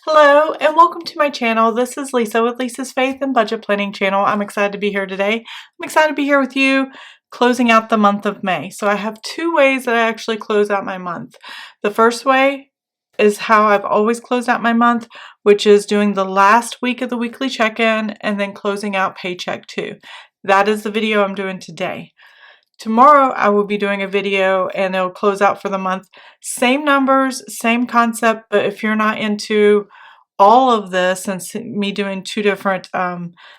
Hello and welcome to my channel. This is Lisa with Lisa's Faith and Budget Planning channel. I'm excited to be here today. I'm excited to be here with you closing out the month of May. So I have two ways that I actually close out my month. The first way is how I've always closed out my month, which is doing the last week of the weekly check-in and then closing out Paycheck 2. That is the video I'm doing today. Tomorrow I will be doing a video and it'll close out for the month. Same numbers, same concept, but if you're not into all of this and me doing two different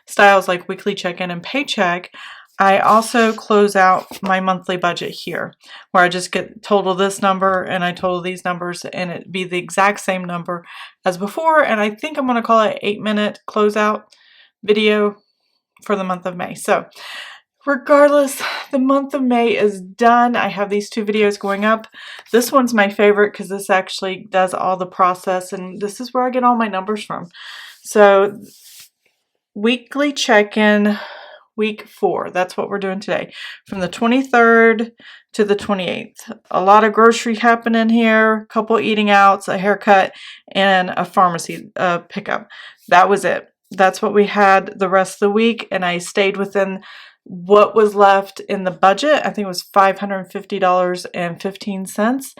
styles like weekly check-in and paycheck, I also close out my monthly budget here where I just get total this number and I total these numbers and it be the exact same number as before. And I think I'm going to call it 8-minute closeout video for the month of May. So regardless, the month of May is done. I have these two videos going up. This one's my favorite because this actually does all the process and this is where I get all my numbers from. So weekly check-in week 4, that's what we're doing today. From the 23rd to the 28th. A lot of grocery happening here, a couple eating outs, a haircut, and a pharmacy pickup. That was it. That's what we had the rest of the week, and I stayed within what was left in the budget. I think it was $550.15,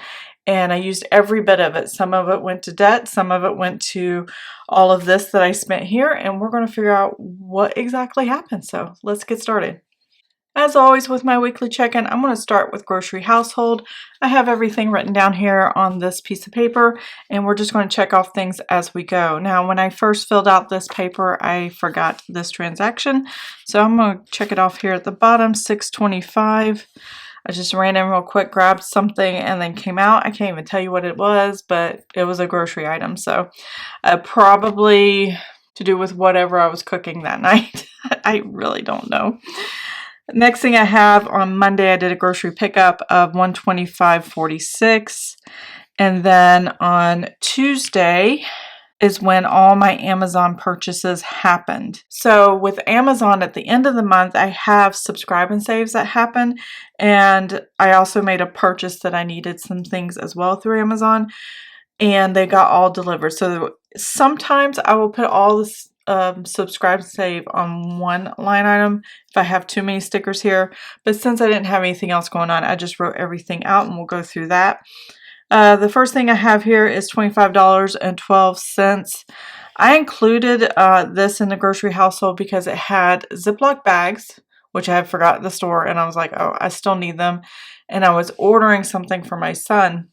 and I used every bit of it. Some of it went to debt, some of it went to all of this that I spent here, and we're going to figure out what exactly happened. So let's get started. As always with my weekly check-in, I'm going to start with grocery household. I have everything written down here on this piece of paper, and we're just going to check off things as we go. Now, when I first filled out this paper, I forgot this transaction, so I'm going to check it off here at the bottom, $6.25. I just ran in real quick, grabbed something, and then came out. I can't even tell you what it was, but it was a grocery item, so probably to do with whatever I was cooking that night. I really don't know. Next thing I have on Monday, I did a grocery pickup of $125.46. And then on Tuesday is when all my Amazon purchases happened. So with Amazon at the end of the month, I have subscribe and saves that happen. And I also made a purchase that I needed some things as well through Amazon. And they got all delivered. So sometimes I will put all this subscribe and save on one line item if I have too many stickers here, but since I didn't have anything else going on, I just wrote everything out and we'll go through that. The first thing I have here is $25.12. I included this in the grocery household because it had Ziploc bags, which I had forgot at the store, and I was like, oh, I still need them, and I was ordering something for my son,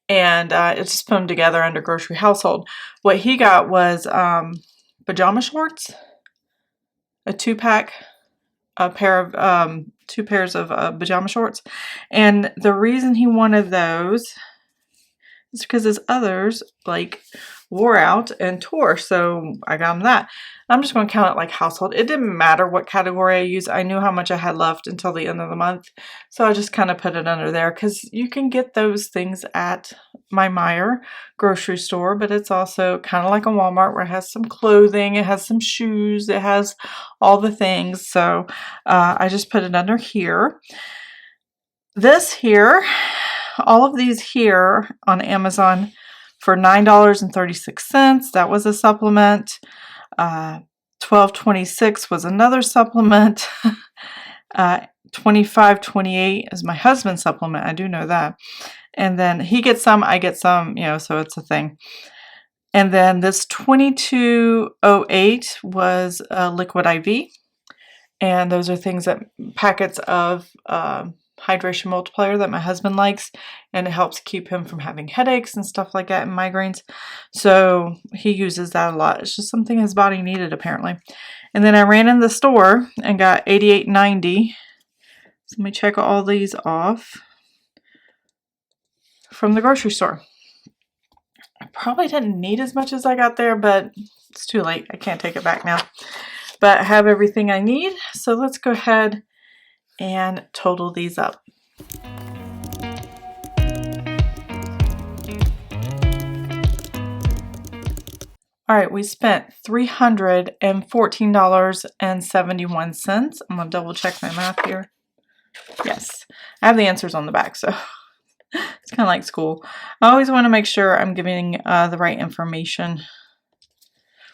and it just put them together under grocery household. What he got was pajama shorts, a 2-pack, a pair of 2 pairs of pajama shorts, and the reason he wanted those is because his others like wore out and tore, so I got him that. I'm just going to count it like household. It didn't matter what category I used. I knew how much I had left until the end of the month, so I just kind of put it under there because you can get those things at my Meijer grocery store, but it's also kind of like a Walmart where it has some clothing, it has some shoes, it has all the things, so I just put it under here. This here, all of these here on Amazon for $9.36. That was a supplement. $12.26 was another supplement. $25.28 is my husband's supplement. I do know that. And then he gets some, I get some, you know, so it's a thing. And then this $22.08 was liquid IV. And those are things that packets of hydration multiplier that my husband likes, and it helps keep him from having headaches and stuff like that and migraines, so he uses that a lot. It's just something his body needed apparently. And then I ran in the store and got $88.90. So let me check all these off from the grocery store. I probably didn't need as much as I got there, but it's too late. I can't take it back now, but I have everything I need, so let's go ahead and total these up. All right, we spent $314.71. I'm gonna double check my math here. Yes, I have the answers on the back, so It's kind of like school. I always want to make sure I'm giving the right information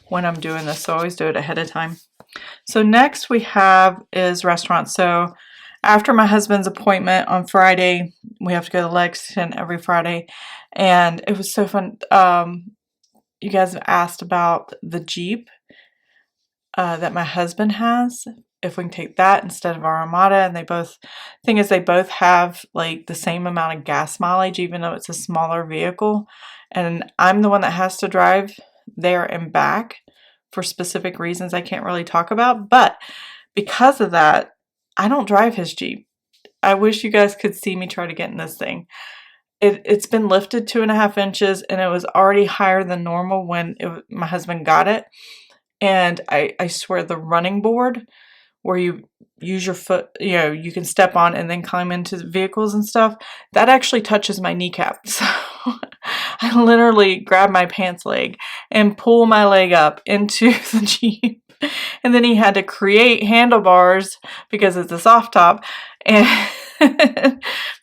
when I'm doing this, so I always do it ahead of time. So next we have is restaurants. So after my husband's appointment on Friday, we have to go to Lexington every Friday, and it was so fun. You guys have asked about the Jeep that my husband has, if we can take that instead of our Armada. And they both have like the same amount of gas mileage, even though it's a smaller vehicle. And I'm the one that has to drive there and back for specific reasons I can't really talk about. But because of that, I don't drive his Jeep. I wish you guys could see me try to get in this thing. It's been lifted 2.5 inches, and it was already higher than normal when my husband got it. And I swear the running board where you use your foot, you can step on and then climb into the vehicles and stuff, that actually touches my kneecap. So I literally grab my pants leg and pull my leg up into the Jeep. And then he had to create handlebars because it's a soft top and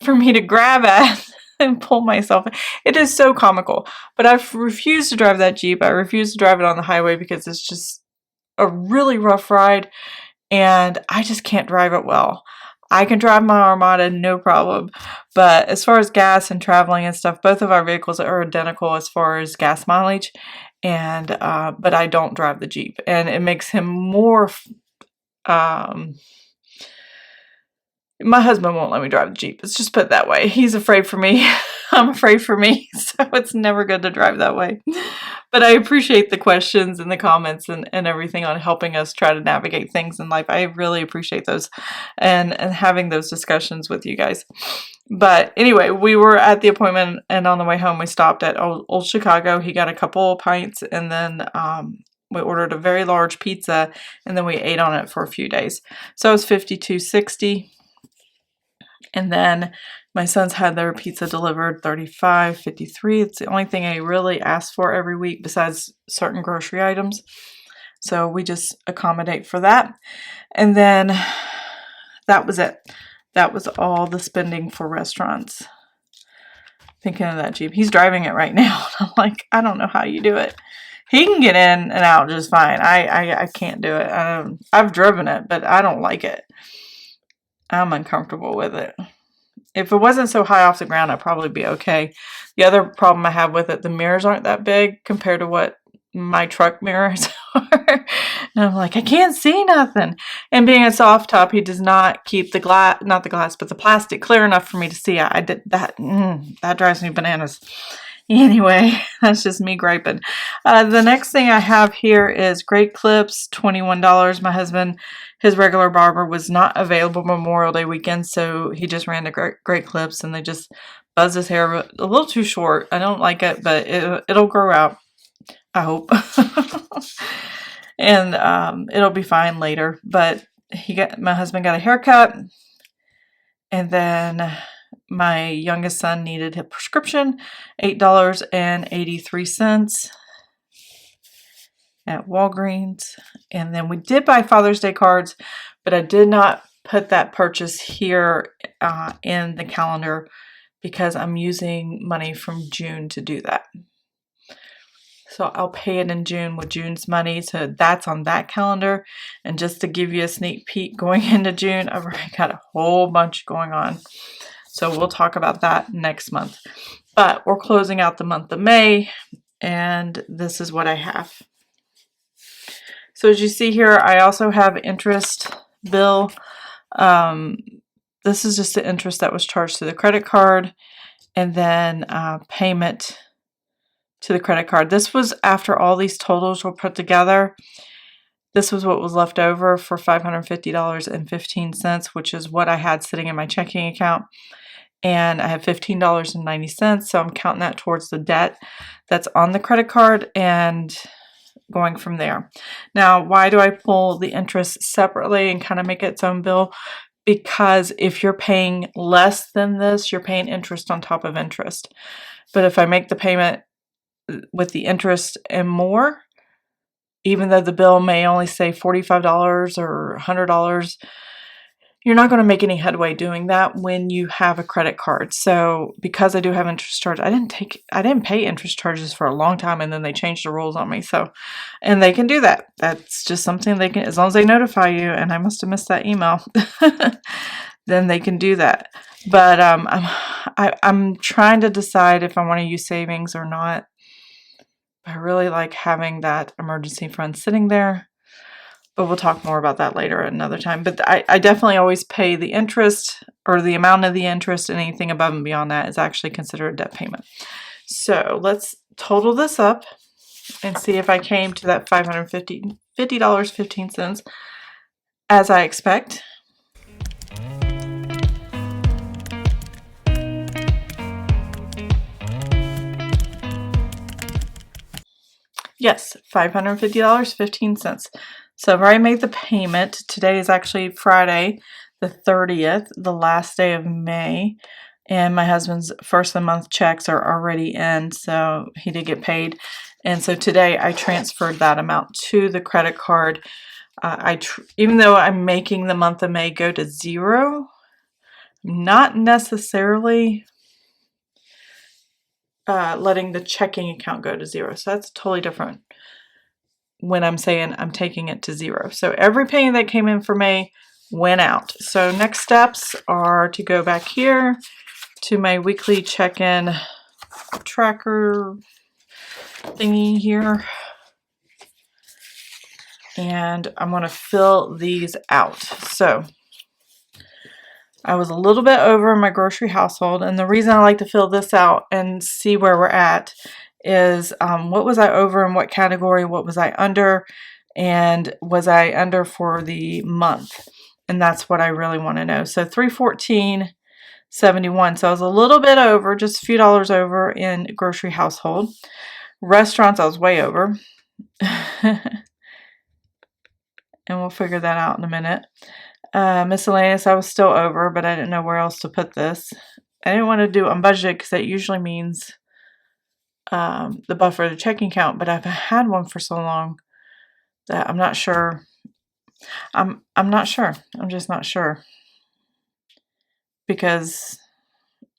for me to grab at and pull myself. It is so comical. But I've refused to drive that Jeep. I refuse to drive it on the highway because it's just a really rough ride and I just can't drive it well. I can drive my Armada, no problem. But as far as gas and traveling and stuff, both of our vehicles are identical as far as gas mileage. And but I don't drive the Jeep. And it makes him more... my husband won't let me drive the Jeep. Let's just put it that way. He's afraid for me. I'm afraid for me. So it's never good to drive that way. But I appreciate the questions and the comments and everything on helping us try to navigate things in life. I really appreciate those and having those discussions with you guys. But anyway, we were at the appointment and on the way home we stopped at Old Chicago. He got a couple of pints and then we ordered a very large pizza and then we ate on it for a few days. So it was $52.60. And then my sons had their pizza delivered $35.53. It's the only thing I really ask for every week besides certain grocery items. So we just accommodate for that. And then that was it. That was all the spending for restaurants. Thinking of that Jeep. He's driving it right now. I'm like, I don't know how you do it. He can get in and out just fine. I can't do it. I've driven it, but I don't like it. I'm uncomfortable with it. If it wasn't so high off the ground, I'd probably be okay. The other problem I have with it, the mirrors aren't that big compared to what my truck mirrors are. And I'm like, I can't see nothing. And being a soft top, he does not keep the glass, not the glass, but the plastic clear enough for me to see. I did that. That drives me bananas. Anyway, that's just me griping. The next thing I have here is Great Clips, $21. My husband, his regular barber was not available Memorial Day weekend, so he just ran to Great Clips and they just buzz his hair a little too short. I don't like it, but it'll grow out, I hope. And it'll be fine later. But my husband got a haircut, and then my youngest son needed a prescription, $8.83 at Walgreens. And then we did buy Father's Day cards, but I did not put that purchase here in the calendar because I'm using money from June to do that. So I'll pay it in June with June's money. So that's on that calendar. And just to give you a sneak peek going into June, I've already got a whole bunch going on. So we'll talk about that next month. But we're closing out the month of May, and this is what I have. So as you see here, I also have interest bill. This is just the interest that was charged to the credit card, and then payment to the credit card. This was after all these totals were put together. This was what was left over for $550.15, which is what I had sitting in my checking account. And I have $15.90, so I'm counting that towards the debt that's on the credit card and going from there. Now, why do I pull the interest separately and kind of make its own bill? Because if you're paying less than this, you're paying interest on top of interest. But if I make the payment with the interest and more, even though the bill may only say $45 or $100, you're not going to make any headway doing that when you have a credit card. So because I do have interest charges, I didn't pay interest charges for a long time, and then they changed the rules on me. So, and they can do that. That's just something they can, as long as they notify you, and I must have missed that email, then they can do that. But I'm trying to decide if I want to use savings or not. I really like having that emergency fund sitting there. But we'll talk more about that later at another time. But I definitely always pay the interest, or the amount of the interest, and anything above and beyond that is actually considered a debt payment. So let's total this up and see if I came to that $550.15 as I expect. Yes, $550.15. So I've already made the payment. Today is actually Friday, the 30th, the last day of May. And my husband's first of the month checks are already in, so he did get paid. And so today I transferred that amount to the credit card. Even though I'm making the month of May go to zero, not necessarily letting the checking account go to zero. So that's totally different when I'm saying I'm taking it to zero. So every penny that came in for May went out. So next steps are to go back here to my weekly check-in tracker thingy here. And I'm going to fill these out. So I was a little bit over my grocery household, and the reason I like to fill this out and see where we're at is what was I over in what category, what was I under, and was I under for the month? And that's what I really want to know. So $314.71. So I was a little bit over, just a few dollars over in grocery household. Restaurants, I was way over. And we'll figure that out in a minute. Miscellaneous, I was still over, but I didn't know where else to put this. I didn't want to do unbudgeted because that usually means the buffer, the checking account, but I've had one for so long that I'm not sure. I'm not sure. I'm just not sure. Because,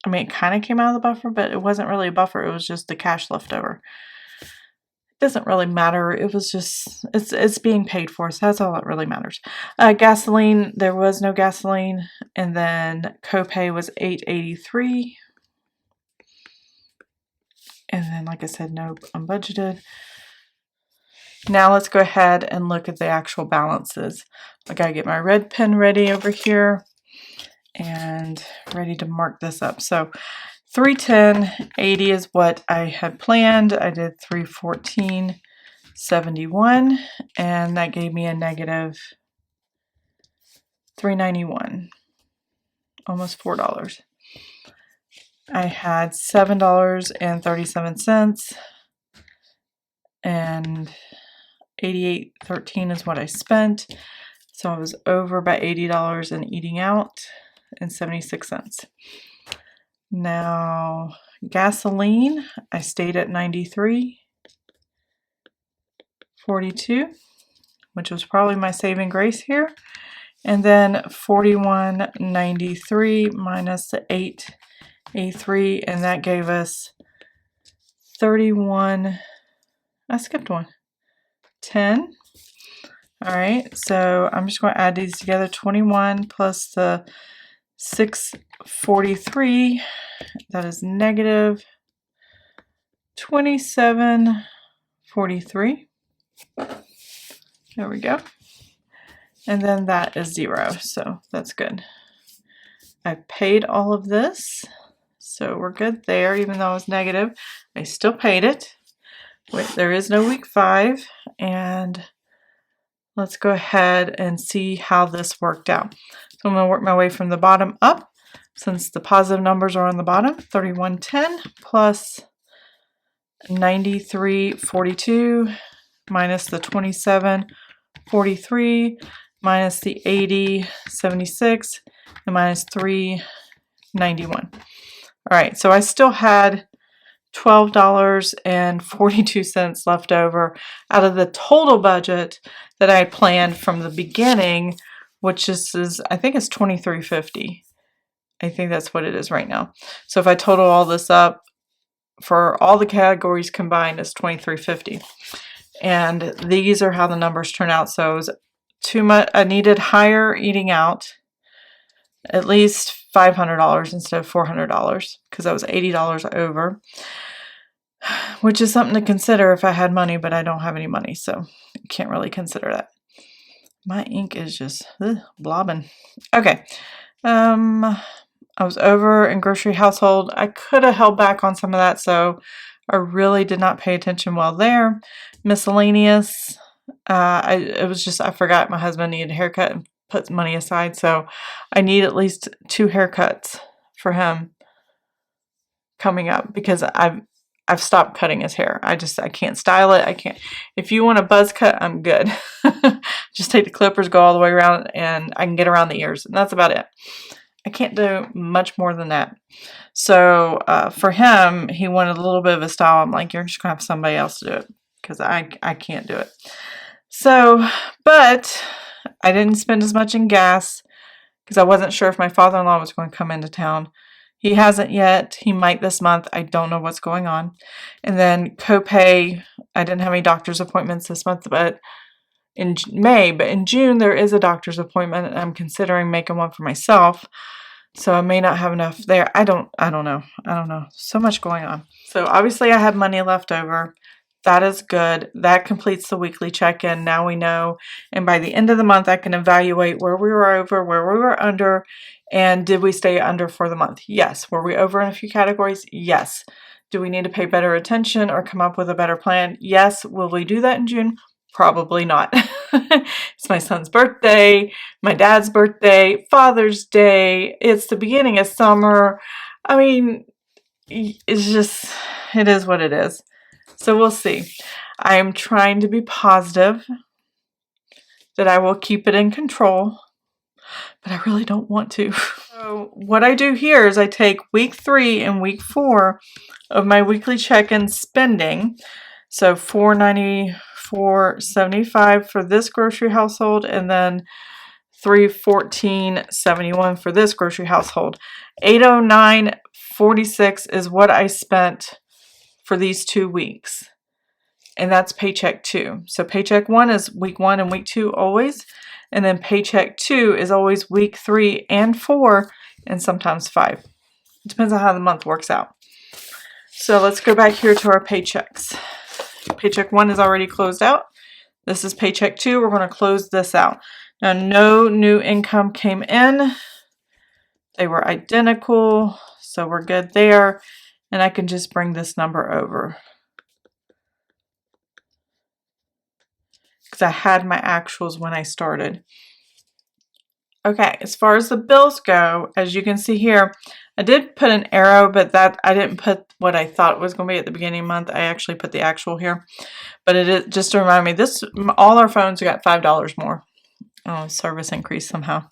I mean, it kind of came out of the buffer, but it wasn't really a buffer. It was just the cash left over. It doesn't really matter. It was just, it's being paid for, so that's all that really matters. Gasoline, there was no gasoline. And then copay was $8.83. And then, like I said, no unbudgeted. Now let's go ahead and look at the actual balances. I gotta get my red pen ready over here and ready to mark this up. So $310.80 is what I had planned. I did $314.71, and that gave me a negative $391, almost $4. I had $7.37, and $88.13 is what I spent. So I was over by $80 and eating out and 76 cents. Now, gasoline, I stayed at 93.42, which was probably my saving grace here. And then 41.93 minus the 8.83, and that gave us 31. I skipped one. 10. All right, so I'm just going to add these together. 21 plus the 643, that is negative 27.43. There we go. And then that is zero, so that's good. I paid all of this, so we're good there. Even though it was negative, I still paid it. Wait, there is no week 5, and let's go ahead and see how this worked out. So I'm going to work my way from the bottom up, since the positive numbers are on the bottom. 3110 plus 93.42 minus the 27.43 minus the 80.76 and minus 3.91. All right, so I still had $12.42 left over out of the total budget that I had planned from the beginning which is I think it's $23.50. I think that's what it is right now. So if I total all this up for all the categories combined, it's $23.50. And these are how the numbers turn out. So it was too much. I needed higher eating out, at least $500 instead of $400, because I was $80 over, which is something to consider if I had money, but I don't have any money, so I can't really consider that. My ink is just blobbing. Okay. I was over in grocery household. I could have held back on some of that, so I really did not pay attention well there. Miscellaneous. I forgot my husband needed a haircut and put money aside, so I need at least 2 haircuts for him coming up because I've stopped cutting his hair. I can't style it. I can't. If you want a buzz cut, I'm good. Just take the clippers, go all the way around, and I can get around the ears, and that's about it. I can't do much more than that. So for him, he wanted a little bit of a style. I'm like, you're just gonna have somebody else to do it because I can't do it. So, but I didn't spend as much in gas because I wasn't sure if my father-in-law was going to come into town. He hasn't yet. He might this month. I don't know what's going on. And then copay, I didn't have any doctor's appointments this month, but in May, but in June there is a doctor's appointment and I'm considering making one for myself. So I may not have enough there. I don't know. So much going on. So obviously I have money left over. That is good. That completes the weekly check-in. Now we know. And by the end of the month, I can evaluate where we were over, where we were under, and did we stay under for the month? Yes. Were we over in a few categories? Yes. Do we need to pay better attention or come up with a better plan? Yes. Will we do that in June? Probably not. It's my son's birthday, my dad's birthday, Father's Day. It's the beginning of summer. I mean, it's just, it is what it is. So we'll see. I am trying to be positive that I will keep it in control, but I really don't want to. So what I do here is I take week 3 and week 4 of my weekly check-in spending. So $494.75 for this grocery household, and then $314.71 for this grocery household. $809.46 is what I spent for these 2 weeks. And that's paycheck 2. So paycheck 1 is week 1 and week 2 always. And then paycheck 2 is always week 3 and 4 and sometimes 5. It depends on how the month works out. So let's go back here to our paychecks. Paycheck 1 is already closed out. This is paycheck 2. We're going to close this out. Now, no new income came in. They were identical, so we're good there. And I can just bring this number over, because I had my actuals when I started. Okay, as far as the bills go, as you can see here, I did put an arrow, but that I didn't put what I thought it was going to be at the beginning of the month. I actually put the actual here. But it is just to remind me, all our phones got $5 more. Oh, service increase somehow.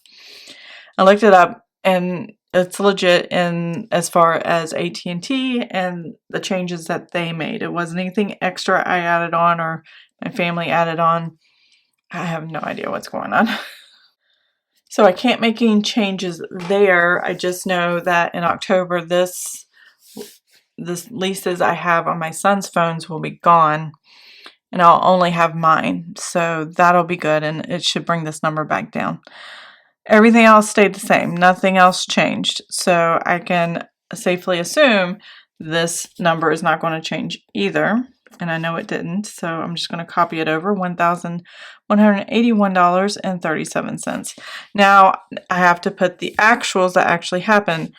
I looked it up, and it's legit in as far as AT&T and the changes that they made. It wasn't anything extra I added on or my family added on. I have no idea what's going on. So I can't make any changes there. I just know that in October, this leases I have on my son's phones will be gone, and I'll only have mine. So that'll be good, and it should bring this number back down. Everything else stayed the same. Nothing else changed. So I can safely assume this number is not going to change either. And I know it didn't. So I'm just going to copy it over. $1,181.37. Now I have to put the actuals that actually happened.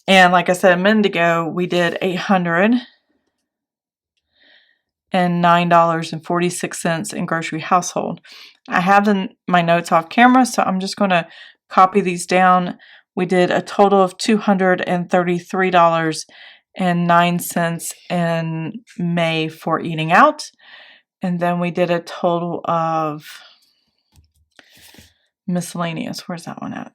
And like I said a minute ago, we did $809.46 in grocery household. I have my notes off camera, so I'm just going to copy these down. We did a total of $233.09 in May for eating out. And then we did a total of miscellaneous. Where's that one at?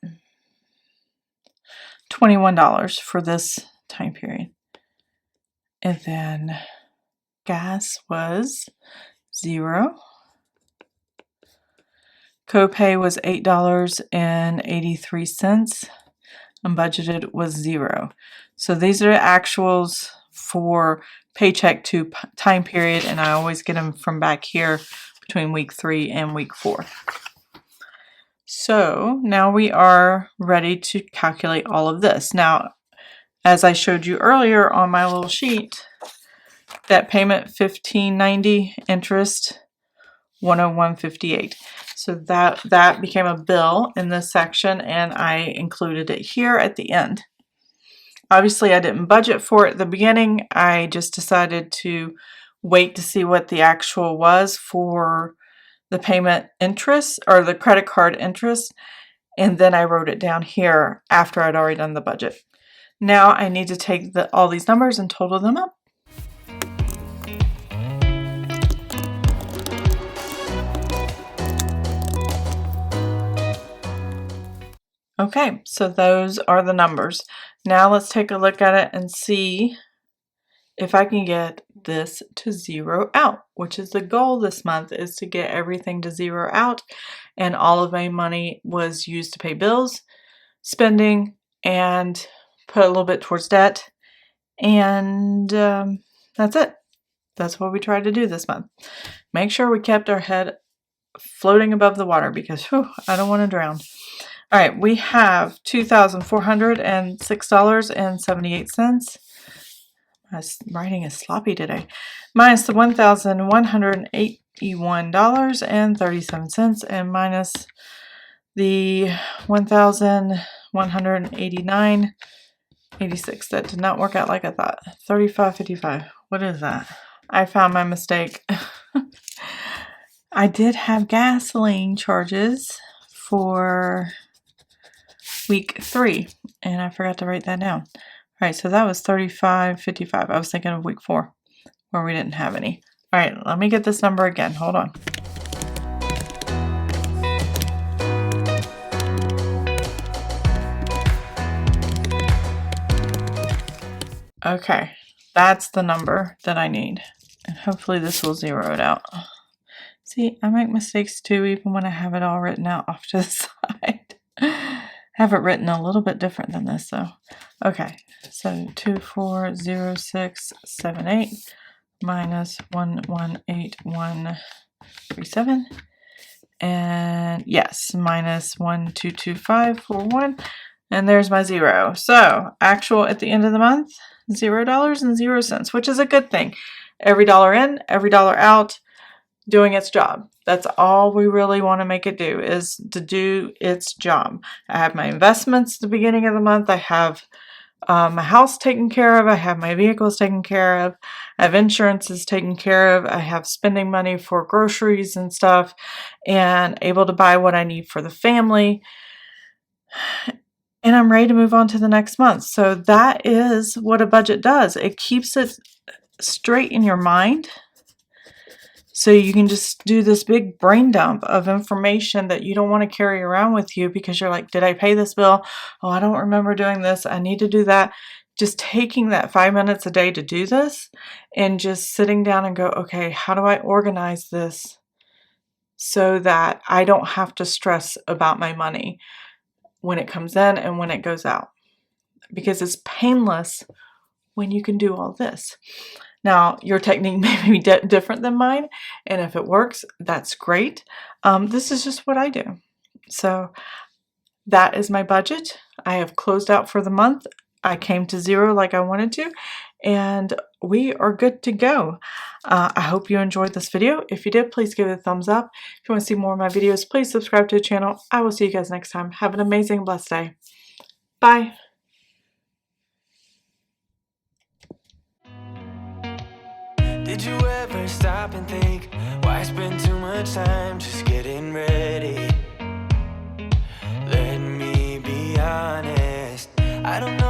$21 for this time period. And then gas was $0. Copay was $8.83. And budgeted was 0. So these are the actuals for Paycheck 2 time period, and I always get them from back here between week 3 and week 4. So now we are ready to calculate all of this. Now, as I showed you earlier on my little sheet, that payment $15.90, interest $101.58. So that became a bill in this section, and I included it here at the end. Obviously, I didn't budget for it at the beginning. I just decided to wait to see what the actual was for the payment interest or the credit card interest, and then I wrote it down here after I'd already done the budget. Now I need to take all these numbers and total them up. Okay, so those are the numbers. Now let's take a look at it and see if I can get this to zero out, which is the goal this month, is to get everything to zero out. And all of my money was used to pay bills, spending, and put a little bit towards debt. And that's it. That's what we tried to do this month. Make sure we kept our head floating above the water because I don't want to drown. All right, we have $2,406.78. My writing is sloppy today. Minus the $1,181.37, and minus the $1,189.86. That did not work out like I thought. $35.55. What is that? I found my mistake. I did have gasoline charges for week 3, and I forgot to write that down. All right, so that was $35.55. I was thinking of week 4, where we didn't have any. All right, let me get this number again. Hold on. Okay, that's the number that I need. And hopefully this will zero it out. See, I make mistakes too, even when I have it all written out off to the side. I have it written a little bit different than this, though. Okay, so 240678 minus 118137, and yes, minus 122541, and there's my zero. So actual at the end of the month, $0.00, which is a good thing. Every dollar in, every dollar out, doing its job. That's all we really want to make it do, is to do its job. I have my investments at the beginning of the month. I have my house taken care of. I have my vehicles taken care of. I have insurances taken care of. I have spending money for groceries and stuff, and able to buy what I need for the family. And I'm ready to move on to the next month. So that is what a budget does. It keeps it straight in your mind. So you can just do this big brain dump of information that you don't want to carry around with you because you're like, did I pay this bill? Oh, I don't remember doing this. I need to do that. Just taking that 5 minutes a day to do this and just sitting down and go, okay, how do I organize this so that I don't have to stress about my money when it comes in and when it goes out? Because it's painless when you can do all this. Now, your technique may be different than mine, and if it works, that's great. This is just what I do. So that is my budget. I have closed out for the month. I came to zero like I wanted to, and we are good to go. I hope you enjoyed this video. If you did, please give it a thumbs up. If you want to see more of my videos, please subscribe to the channel. I will see you guys next time. Have an amazing, blessed day. Bye. Did you ever stop and think, why spend too much time just getting ready? Let me be honest, I don't know